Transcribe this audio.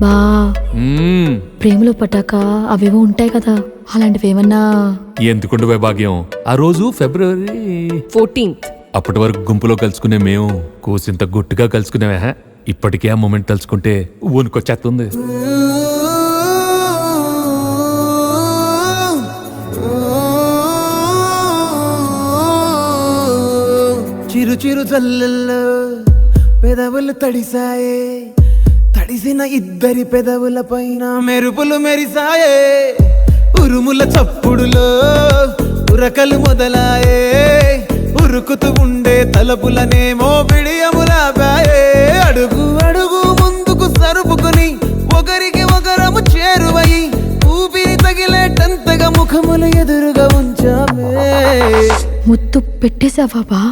బా ప్రేమలో పట్టాక అవేవో ఉంటాయి కదా, అలాంటివి ఏమన్నా? ఎందుకుండే భాగ్యం, ఆ రోజు ఫిబ్రవరి 14th. అప్పటి వరకు గుంపులో కలుసుకునే మేము కూసింత గుట్టుగా కలుసుకునేవా. ఇప్పటికే ఆ మూమెంట్ తలుచుకుంటే వణుకొచ్చేస్తుంది. చిరు చిరు జల్లెల్లో పెదవులు తడిసాయే, తడిసిన ఇద్దరి పెదవుల పైన మెరుపులు మెరిసాయే. ఉరుముల చప్పుడులో ఉరకలు మొదలాయే, ఉరుకుతూ ఉండే తలపులనేమో బిడియములాపాయే. అడుగు అడుగు ముందుకు సరుపుకుని ఒకరికి ఒకరము చేరువై ఊపిరి తగిలేటంతగా ముఖములు ఎదురుగా ఉంచామే. ముద్దు పెట్టేశావా బా?